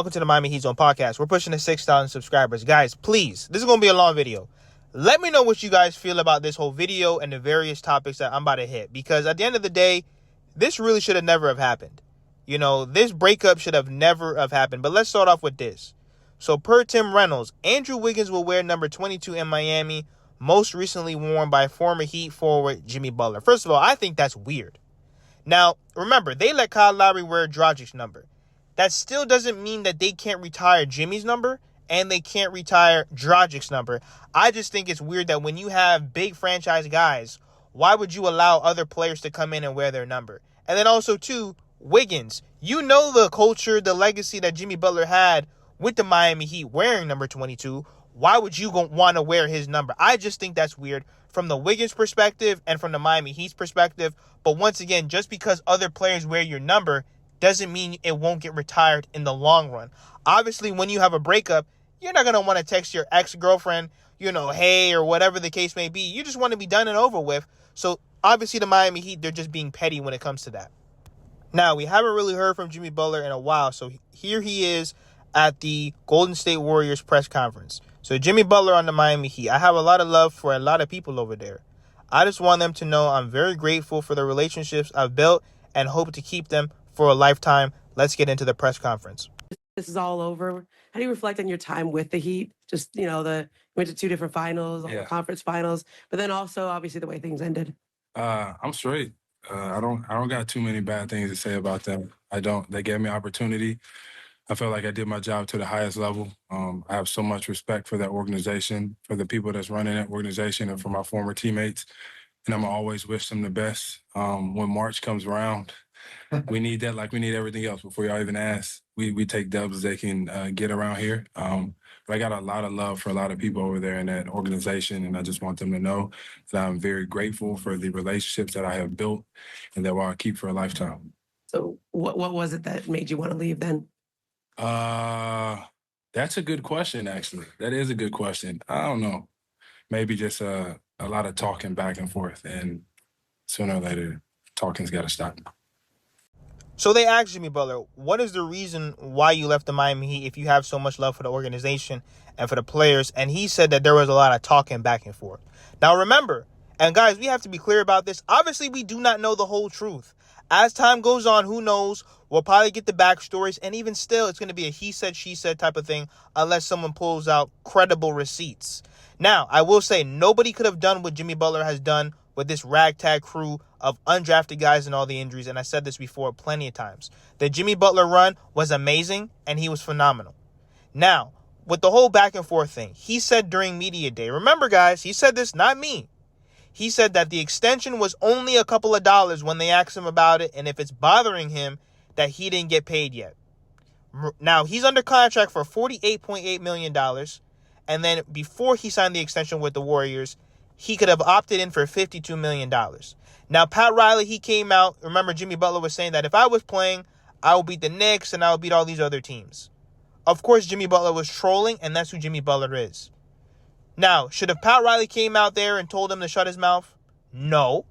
welcome to the Miami Heat Zone podcast. We're pushing to 6,000 subscribers. Guys, please, this is going to be a long video. Let me know what you guys feel about this whole video and the various topics that I'm about to hit. Because at the end of the day, this really should have never have happened. You know, this breakup should have never have happened. But let's start off with this. So per Tim Reynolds, Andrew Wiggins will wear number 22 in Miami, most recently worn by former Heat forward Jimmy Butler. First of all, I think that's weird. Now, remember, they let Kyle Lowry wear Dragic's number. That still doesn't mean that they can't retire Jimmy's number and they can't retire Dragic's number. I just think it's weird that when you have big franchise guys, why would you allow other players to come in and wear their number? And then also, too, Wiggins. You know the culture, the legacy that Jimmy Butler had with the Miami Heat wearing number 22. Why would you want to wear his number? I just think that's weird from the Wiggins perspective and from the Miami Heat's perspective. But once again, just because other players wear your number doesn't mean it won't get retired in the long run. Obviously, when you have a breakup, you're not going to want to text your ex-girlfriend, hey, or whatever the case may be. You just want to be done and over with. So obviously the Miami Heat, they're just being petty when it comes to that. Now, we haven't really heard from Jimmy Butler in a while. So here he is at the Golden State Warriors press conference. So Jimmy Butler on the Miami Heat. I have a lot of love for a lot of people over there. I just want them to know I'm very grateful for the relationships I've built and hope to keep them for a lifetime. Let's get into the press conference. This is all over. How do you reflect on your time with the Heat? Just, you went to two different finals, conference finals, but then also obviously the way things ended. I'm straight. I don't got too many bad things to say about them. I don't. They gave me opportunity. I felt like I did my job to the highest level. I have so much respect for that organization, for the people that's running that organization, and for my former teammates. And I'm going to always wish them the best. When March comes around, we need that like we need everything else. Before y'all even ask, we take dubs they can get around here. But I got a lot of love for a lot of people over there in that organization, and I just want them to know that I'm very grateful for the relationships that I have built and that I'll keep for a lifetime. So what was it that made you want to leave then? That's a good question, actually. That is a good question. I don't know. Maybe just a lot of talking back and forth, and sooner or later, talking's got to stop. So they asked Jimmy Butler, what is the reason why you left the Miami Heat if you have so much love for the organization and for the players? And he said that there was a lot of talking back and forth. Now, remember, and guys, we have to be clear about this. Obviously, we do not know the whole truth. As time goes on, who knows? We'll probably get the backstories. And even still, it's going to be a he said, she said type of thing unless someone pulls out credible receipts. Now, I will say nobody could have done what Jimmy Butler has done with this ragtag crew of undrafted guys and all the injuries. And I said this before plenty of times. The Jimmy Butler run was amazing and he was phenomenal. Now, with the whole back and forth thing, he said during media day, remember guys, he said this, not me. He said that the extension was only a couple of dollars when they asked him about it, and if it's bothering him that he didn't get paid yet. Now, he's under contract for $48.8 million, and then before he signed the extension with the Warriors, he could have opted in for $52 million. Now, Pat Riley, he came out. Remember, Jimmy Butler was saying that if I was playing, I would beat the Knicks and I would beat all these other teams. Of course, Jimmy Butler was trolling, and that's who Jimmy Butler is. Now, should have Pat Riley came out there and told him to shut his mouth? No.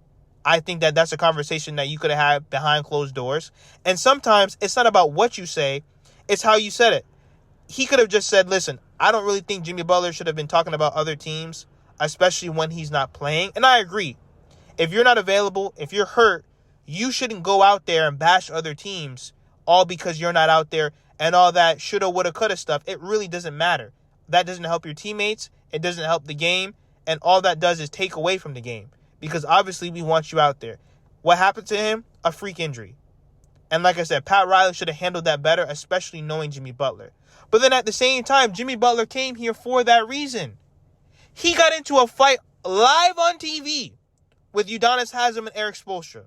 I think that that's a conversation that you could have had behind closed doors. And sometimes it's not about what you say, it's how you said it. He could have just said, listen, I don't really think Jimmy Butler should have been talking about other teams, especially when he's not playing. And I agree. If you're not available, if you're hurt, you shouldn't go out there and bash other teams all because you're not out there and all that shoulda, woulda, coulda stuff. It really doesn't matter. That doesn't help your teammates. It doesn't help the game. And all that does is take away from the game. Because obviously we want you out there. What happened to him? A freak injury. And like I said, Pat Riley should have handled that better, especially knowing Jimmy Butler. But then at the same time, Jimmy Butler came here for that reason. He got into a fight live on TV with Udonis Haslem and Eric Spoelstra.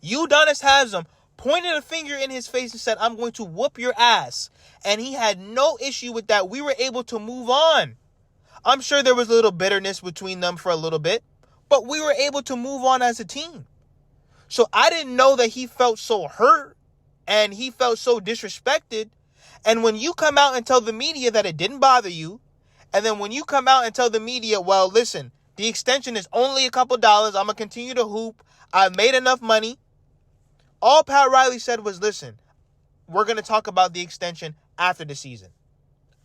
Udonis Haslem pointed a finger in his face and said, I'm going to whoop your ass. And he had no issue with that. We were able to move on. I'm sure there was a little bitterness between them for a little bit, but we were able to move on as a team. So I didn't know that he felt so hurt and he felt so disrespected. And when you come out and tell the media that it didn't bother you, and then when you come out and tell the media, well, listen, the extension is only a couple dollars. I'm going to continue to hoop. I've made enough money. All Pat Riley said was, listen, we're going to talk about the extension after the season.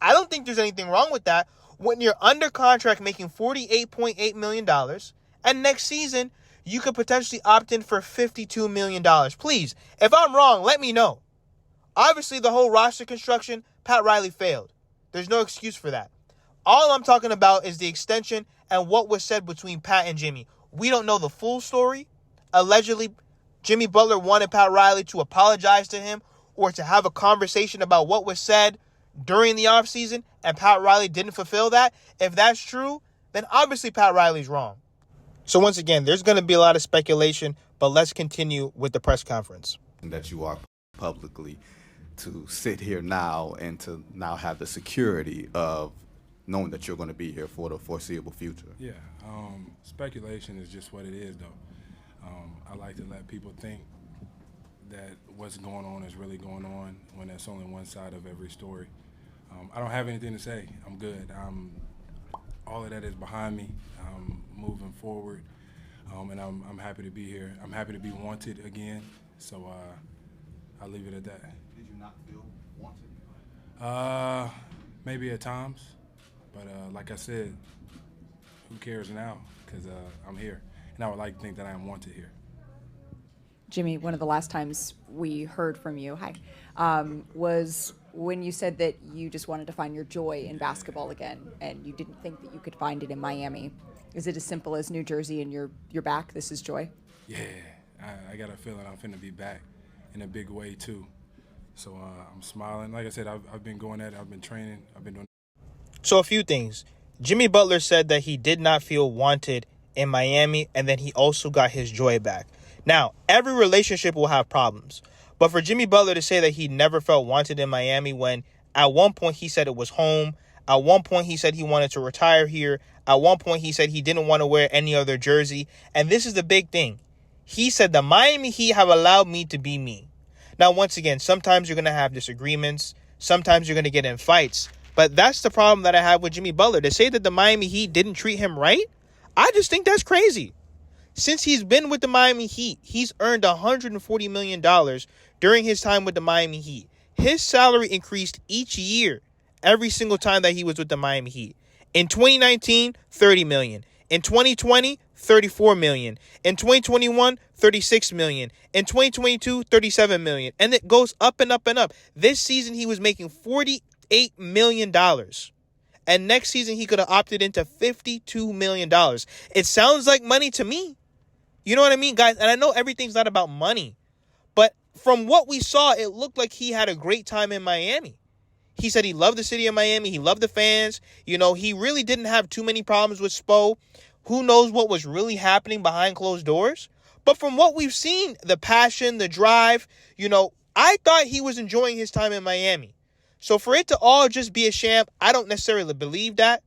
I don't think there's anything wrong with that when you're under contract making $48.8 million, and next season you could potentially opt in for $52 million. Please, if I'm wrong, let me know. Obviously, the whole roster construction, Pat Riley failed. There's no excuse for that. All I'm talking about is the extension and what was said between Pat and Jimmy. We don't know the full story. Allegedly, Jimmy Butler wanted Pat Riley to apologize to him or to have a conversation about what was said during the offseason, and Pat Riley didn't fulfill that. If that's true, then obviously Pat Riley's wrong. So once again, there's going to be a lot of speculation, but let's continue with the press conference. That you are publicly to sit here now and to now have the security of knowing that you're going to be here for the foreseeable future. Yeah, speculation is just what it is, though. I like to let people think that what's going on is really going on when that's only one side of every story. I don't have anything to say. I'm good. All of that is behind me. I'm moving forward, and I'm happy to be here. I'm happy to be wanted again, so I'll leave it at that. Did you not feel wanted? Maybe at times, but like I said, who cares now? Because I'm here, and I would like to think that I am wanted here. Jimmy, one of the last times we heard from you, was when you said that you just wanted to find your joy in basketball again, and you didn't think that you could find it in Miami. Is it as simple as New Jersey and you're back? This is joy? Yeah, I got a feeling I'm finna be back in a big way too. So I'm smiling. Like I said, I've been going at it. I've been training. I've been doing. So a few things. Jimmy Butler said that he did not feel wanted in Miami, and then he also got his joy back. Now, every relationship will have problems. But for Jimmy Butler to say that he never felt wanted in Miami when at one point he said it was home, at one point he said he wanted to retire here, at one point he said he didn't want to wear any other jersey, and this is the big thing. He said the Miami Heat have allowed me to be me. Now, once again, sometimes you're going to have disagreements, sometimes you're going to get in fights, but that's the problem that I have with Jimmy Butler. To say that the Miami Heat didn't treat him right, I just think that's crazy. Since he's been with the Miami Heat, he's earned $140 million during his time with the Miami Heat. His salary increased each year, every single time that he was with the Miami Heat. In 2019, $30 million. In 2020, $34 million. In 2021, $36 million. In 2022, $37 million. And it goes up and up and up. This season, he was making $48 million. And next season, he could have opted into $52 million. It sounds like money to me. You know what I mean, guys? And I know everything's not about money. But from what we saw, it looked like he had a great time in Miami. He said he loved the city of Miami. He loved the fans. You know, he really didn't have too many problems with Spo. Who knows what was really happening behind closed doors? But from what we've seen, the passion, the drive, you know, I thought he was enjoying his time in Miami. So for it to all just be a sham, I don't necessarily believe that.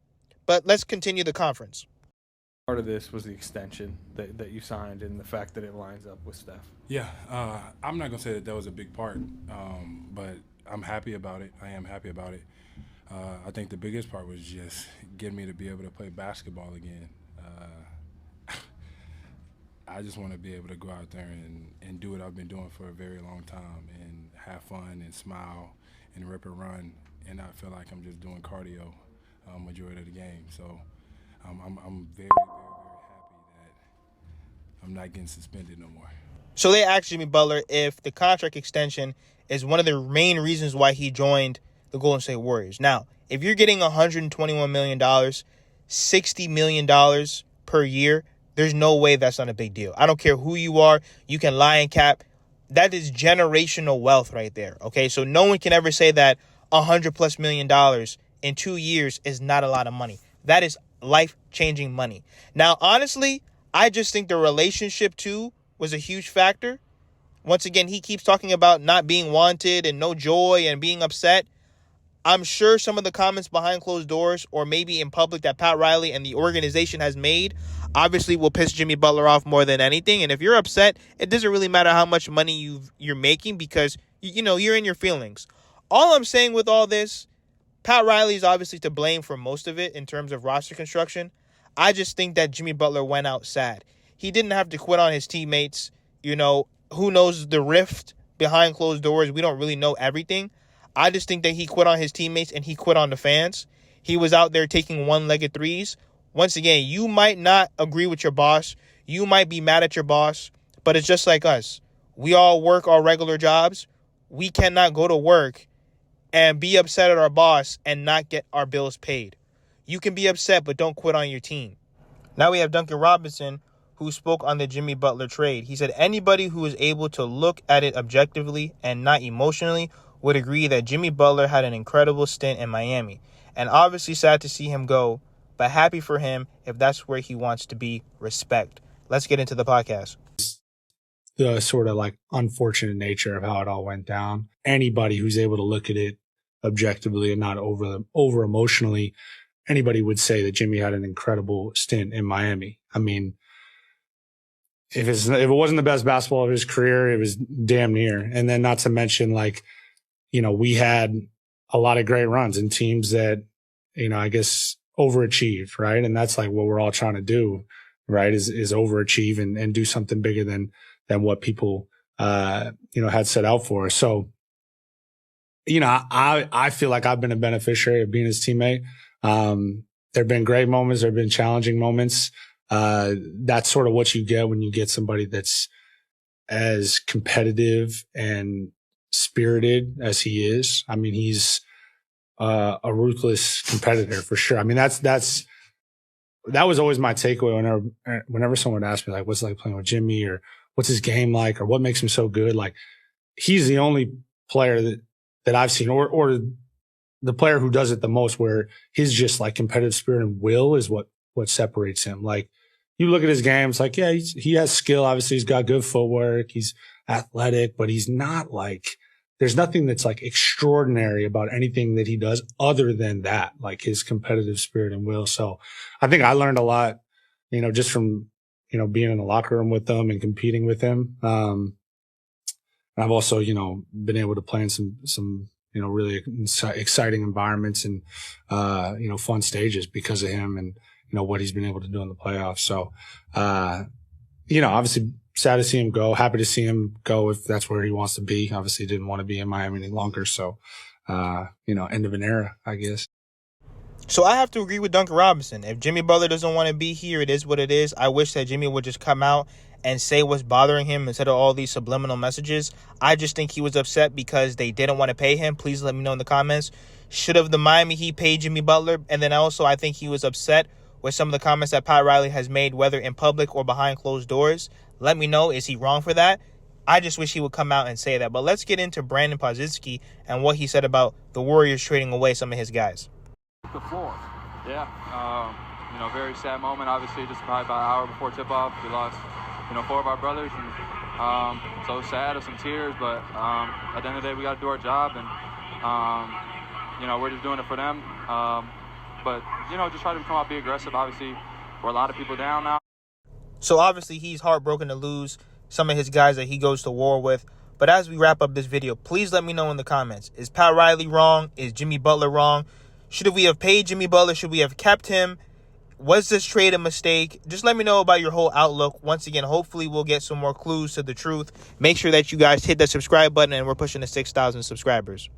But let's continue the conference. Part of this was the extension that you signed and the fact that it lines up with Steph. Yeah, I'm not going to say that was a big part, but I'm happy about it. I am happy about it. I think the biggest part was just getting me to be able to play basketball again. I just want to be able to go out there and do what I've been doing for a very long time and have fun and smile and rip and run and not feel like I'm just doing cardio majority of the game. So I'm very, very, very happy that I'm not getting suspended no more. So they asked Jimmy Butler if the contract extension is one of the main reasons why he joined the Golden State Warriors. Now, if you're getting $121 million, $60 million per year, there's no way that's not a big deal. I don't care who you are. You can lie and cap. That is generational wealth right there, okay? So no one can ever say that $100+ million in 2 years is not a lot of money. That is life-changing money. Now, honestly, I just think the relationship, too, was a huge factor. Once again, he keeps talking about not being wanted and no joy and being upset. I'm sure some of the comments behind closed doors or maybe in public that Pat Riley and the organization has made obviously will piss Jimmy Butler off more than anything. And if you're upset, it doesn't really matter how much money you're making because, you know, you're in your feelings. All I'm saying with all this, Pat Riley is obviously to blame for most of it in terms of roster construction. I just think that Jimmy Butler went out sad. He didn't have to quit on his teammates. You know, who knows the rift behind closed doors? We don't really know everything. I just think that he quit on his teammates and he quit on the fans. He was out there taking one-legged threes. Once again, you might not agree with your boss. You might be mad at your boss, but it's just like us. We all work our regular jobs. We cannot go to work and be upset at our boss and not get our bills paid. You can be upset, but don't quit on your team. Now we have Duncan Robinson, who spoke on the Jimmy Butler trade. He said anybody who is able to look at it objectively and not emotionally would agree that Jimmy Butler had an incredible stint in Miami. And obviously sad to see him go, but happy for him if that's where he wants to be. Respect. Let's get into the podcast. The sort of like unfortunate nature of how it all went down. Anybody who's able to look at it objectively and not over emotionally, anybody would say that Jimmy had an incredible stint in Miami. I mean, if it wasn't the best basketball of his career, it was damn near. And then not to mention, like, you know, we had a lot of great runs and teams that, you know, I guess overachieved, right? And that's like what we're all trying to do, right? Is overachieve and do something bigger than what people, you know, had set out for us. So, you know, I feel like I've been a beneficiary of being his teammate. There've been great moments. There've been challenging moments. That's sort of what you get when you get somebody that's as competitive and spirited as he is. I mean, he's a ruthless competitor for sure. I mean, that was always my takeaway whenever someone would ask me, like, what's it like playing with Jimmy, or what's his game like, or what makes him so good? Like, he's the only player that I've seen, or the player who does it the most, where his just like competitive spirit and will is what separates him. Like, you look at his game, it's like, yeah, he has skill. Obviously, he's got good footwork. He's athletic, but he's not like, there's nothing that's like extraordinary about anything that he does other than that, like his competitive spirit and will. So I think I learned a lot, you know, just from, you know, being in the locker room with him and competing with him. I've also, you know, been able to play in some, you know, really exciting environments and, you know, fun stages because of him and, you know, what he's been able to do in the playoffs. So, you know, obviously sad to see him go, happy to see him go if that's where he wants to be. Obviously didn't want to be in Miami any longer. So, you know, end of an era, I guess. So I have to agree with Duncan Robinson. If Jimmy Butler doesn't want to be here, it is what it is. I wish that Jimmy would just come out and say what's bothering him instead of all these subliminal messages. I just think he was upset because they didn't want to pay him. Please let me know in the comments. Should have the Miami Heat paid Jimmy Butler? And then also I think he was upset with some of the comments that Pat Riley has made, whether in public or behind closed doors. Let me know, is he wrong for that? I just wish he would come out and say that. But let's get into Brandon Podziemski and what he said about the Warriors trading away some of his guys. The floor. Yeah, you know, very sad moment. Obviously, just probably about an hour before tip-off, we lost, you know, 4 of our brothers, and so sad, with some tears. But at the end of the day, we got to do our job, and you know, we're just doing it for them. But you know, just try to come out, be aggressive. Obviously, we're a lot of people down now. So obviously, he's heartbroken to lose some of his guys that he goes to war with. But as we wrap up this video, please let me know in the comments: is Pat Riley wrong? Is Jimmy Butler wrong? Should we have paid Jimmy Butler? Should we have kept him? Was this trade a mistake? Just let me know about your whole outlook. Once again, hopefully we'll get some more clues to the truth. Make sure that you guys hit that subscribe button, and we're pushing to 6,000 subscribers.